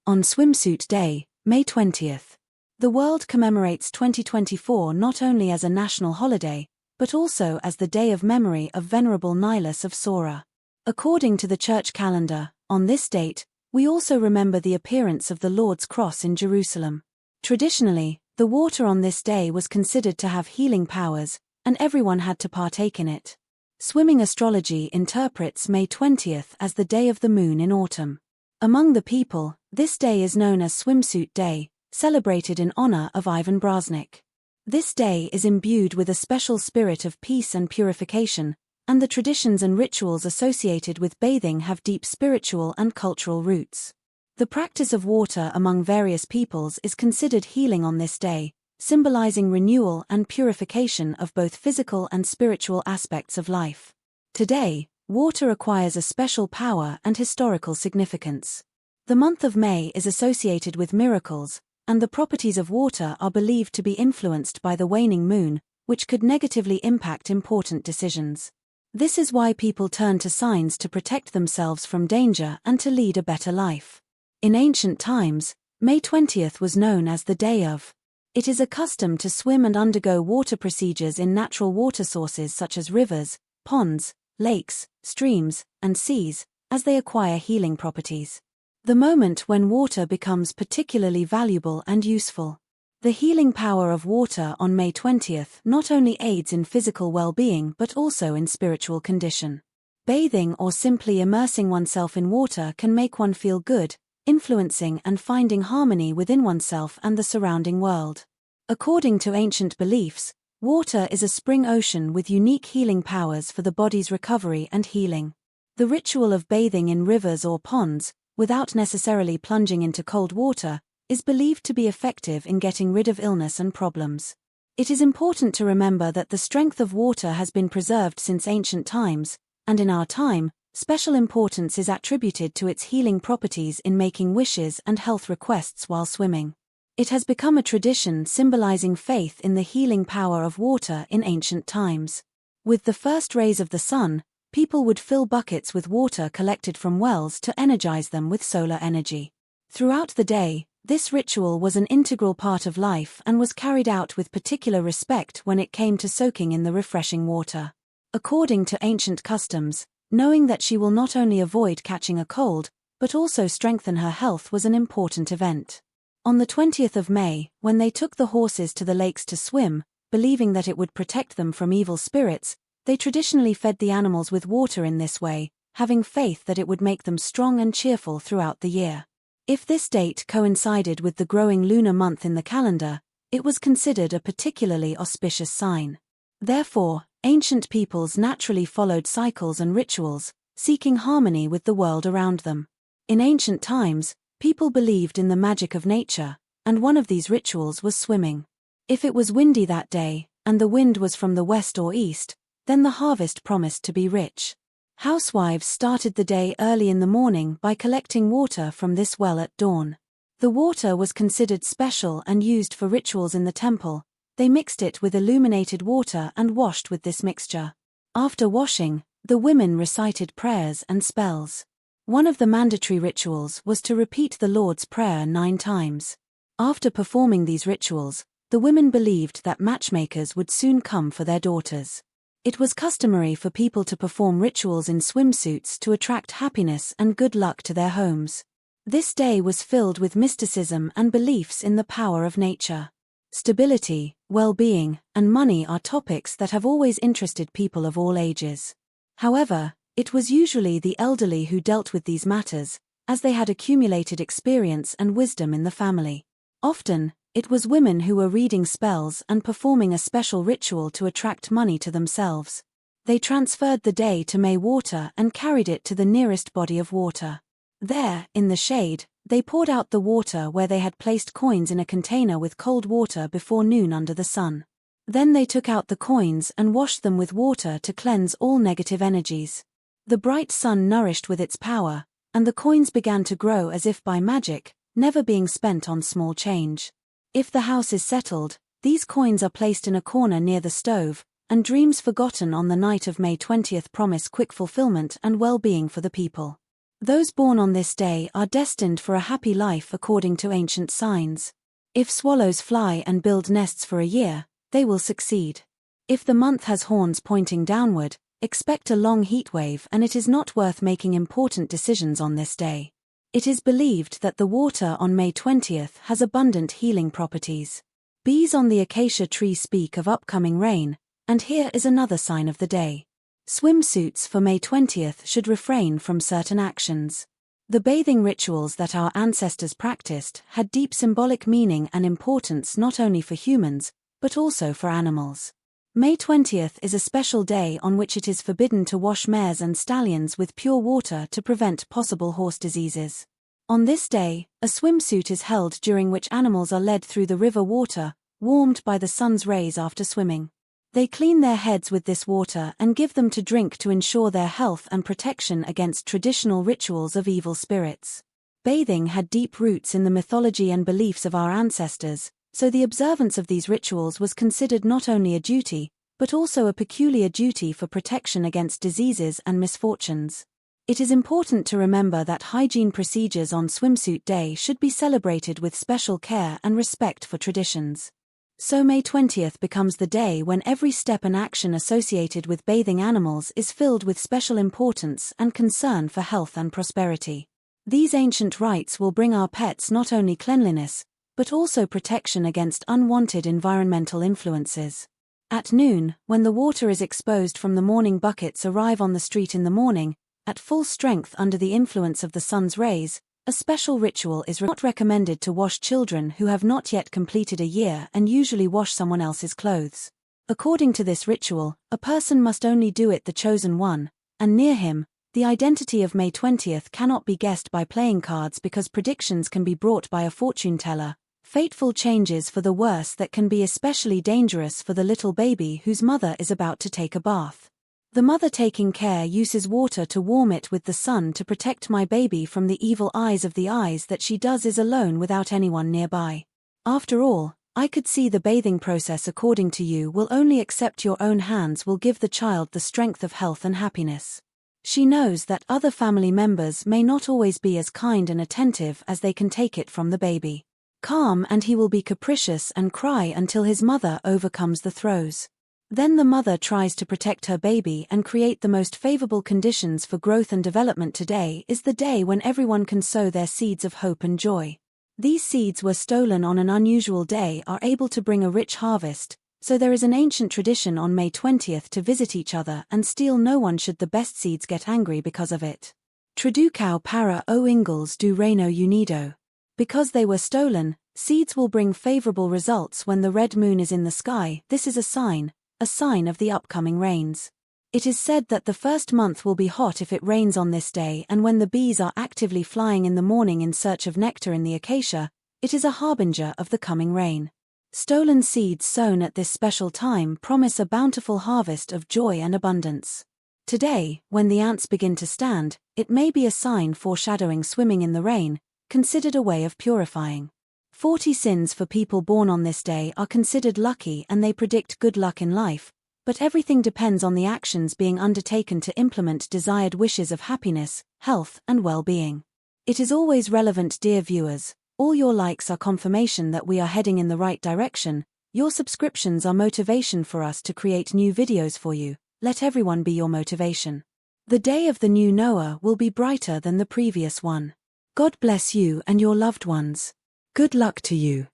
On Swimsuit Day, May 20th. The world commemorates 2024 not only as a national holiday, but also as the day of memory of Venerable Nilus of Sora. According to the church calendar, on this date, we also remember the appearance of the Lord's cross in Jerusalem. Traditionally, the water on this day was considered to have healing powers, and everyone had to partake in it. Swimming astrology interprets May 20th as the day of the moon in autumn. Among the people, this day is known as Swimsuit Day, celebrated in honor of Ivan Brasnik. This day is imbued with a special spirit of peace and purification, and the traditions and rituals associated with bathing have deep spiritual and cultural roots. The practice of water among various peoples is considered healing on this day, symbolizing renewal and purification of both physical and spiritual aspects of life. Today, water acquires a special power and historical significance. The month of May is associated with miracles, and the properties of water are believed to be influenced by the waning moon, which could negatively impact important decisions. This is why people turn to signs to protect themselves from danger and to lead a better life. In ancient times, May 20th was known as the Day of. It is a custom to swim and undergo water procedures in natural water sources such as rivers, ponds, lakes, streams, and seas, as they acquire healing properties. The moment when water becomes particularly valuable and useful. The healing power of water on May 20th not only aids in physical well-being but also in spiritual condition. Bathing or simply immersing oneself in water can make one feel good, influencing and finding harmony within oneself and the surrounding world. According to ancient beliefs, water is a spring ocean with unique healing powers for the body's recovery and healing. The ritual of bathing in rivers or ponds, without necessarily plunging into cold water, is believed to be effective in getting rid of illness and problems. It is important to remember that the strength of water has been preserved since ancient times, and in our time, special importance is attributed to its healing properties in making wishes and health requests while swimming. It has become a tradition symbolizing faith in the healing power of water in ancient times. With the first rays of the sun, people would fill buckets with water collected from wells to energize them with solar energy. Throughout the day, this ritual was an integral part of life and was carried out with particular respect when it came to soaking in the refreshing water. According to ancient customs, knowing that she will not only avoid catching a cold, but also strengthen her health was an important event. On the 20th of May, when they took the horses to the lakes to swim, believing that it would protect them from evil spirits, they traditionally fed the animals with water in this way, having faith that it would make them strong and cheerful throughout the year. If this date coincided with the growing lunar month in the calendar, it was considered a particularly auspicious sign. Therefore, ancient peoples naturally followed cycles and rituals, seeking harmony with the world around them. In ancient times, people believed in the magic of nature, and one of these rituals was swimming. If it was windy that day, and the wind was from the west or east, then the harvest promised to be rich. Housewives started the day early in the morning by collecting water from this well at dawn. The water was considered special and used for rituals in the temple. They mixed it with illuminated water and washed with this mixture. After washing, the women recited prayers and spells. One of the mandatory rituals was to repeat the Lord's Prayer 9 times. After performing these rituals, the women believed that matchmakers would soon come for their daughters. It was customary for people to perform rituals in swimsuits to attract happiness and good luck to their homes. This day was filled with mysticism and beliefs in the power of nature. Stability, well-being, and money are topics that have always interested people of all ages. However, it was usually the elderly who dealt with these matters, as they had accumulated experience and wisdom in the family. Often, it was women who were reading spells and performing a special ritual to attract money to themselves. They transferred the day to May water and carried it to the nearest body of water. There, in the shade, they poured out the water where they had placed coins in a container with cold water before noon under the sun. Then they took out the coins and washed them with water to cleanse all negative energies. The bright sun nourished with its power, and the coins began to grow as if by magic, never being spent on small change. If the house is settled, these coins are placed in a corner near the stove, and dreams forgotten on the night of May 20th promise quick fulfillment and well-being for the people. Those born on this day are destined for a happy life according to ancient signs. If swallows fly and build nests for a year, they will succeed. If the month has horns pointing downward, expect a long heat wave, and it is not worth making important decisions on this day. It is believed that the water on May 20th has abundant healing properties. Bees on the acacia tree speak of upcoming rain, and here is another sign of the day. Swimsuits for May 20th should refrain from certain actions. The bathing rituals that our ancestors practiced had deep symbolic meaning and importance not only for humans, but also for animals. May 20th is a special day on which it is forbidden to wash mares and stallions with pure water to prevent possible horse diseases. On this day, a swimsuit is held during which animals are led through the river water, warmed by the sun's rays after swimming. They clean their heads with this water and give them to drink to ensure their health and protection against traditional rituals of evil spirits. Bathing had deep roots in the mythology and beliefs of our ancestors, so the observance of these rituals was considered not only a duty, but also a peculiar duty for protection against diseases and misfortunes. It is important to remember that hygiene procedures on Swimsuit Day should be celebrated with special care and respect for traditions. So May 20th becomes the day when every step and action associated with bathing animals is filled with special importance and concern for health and prosperity. These ancient rites will bring our pets not only cleanliness, but also protection against unwanted environmental influences. At noon, when the water is exposed from the morning buckets arrive on the street in the morning, at full strength under the influence of the sun's rays, a special ritual is not recommended to wash children who have not yet completed a year and usually wash someone else's clothes. According to this ritual, a person must only do it the chosen one, and near him, the identity of May 20th cannot be guessed by playing cards because predictions can be brought by a fortune teller. Fateful changes for the worse that can be especially dangerous for the little baby whose mother is about to take a bath. The mother taking care uses water to warm it with the sun to protect my baby from the evil eyes of the eyes that she does is alone without anyone nearby. After all, I could see the bathing process according to you will only accept your own hands will give the child the strength of health and happiness. She knows that other family members may not always be as kind and attentive as they can take it from the baby. Calm, and he will be capricious and cry until his mother overcomes the throes. Then the mother tries to protect her baby and create the most favorable conditions for growth and development. Today is the day when everyone can sow their seeds of hope and joy. These seeds were stolen on an unusual day are able to bring a rich harvest, so there is an ancient tradition on May 20th to visit each other and steal no one should the best seeds get angry because of it. Traducao para o ingles do reino unido. Because they were stolen, seeds will bring favorable results when the red moon is in the sky. This is a sign of the upcoming rains. It is said that the first month will be hot if it rains on this day, and when the bees are actively flying in the morning in search of nectar in the acacia, it is a harbinger of the coming rain. Stolen seeds sown at this special time promise a bountiful harvest of joy and abundance. Today, when the ants begin to stand, it may be a sign foreshadowing swimming in the rain, considered a way of purifying. 40 sins for people born on this day are considered lucky and they predict good luck in life, but everything depends on the actions being undertaken to implement desired wishes of happiness, health, and well-being. It is always relevant, dear viewers. All your likes are confirmation that we are heading in the right direction. Your subscriptions are motivation for us to create new videos for you. Let everyone be your motivation. The day of the new Noah will be brighter than the previous one. God bless you and your loved ones. Good luck to you.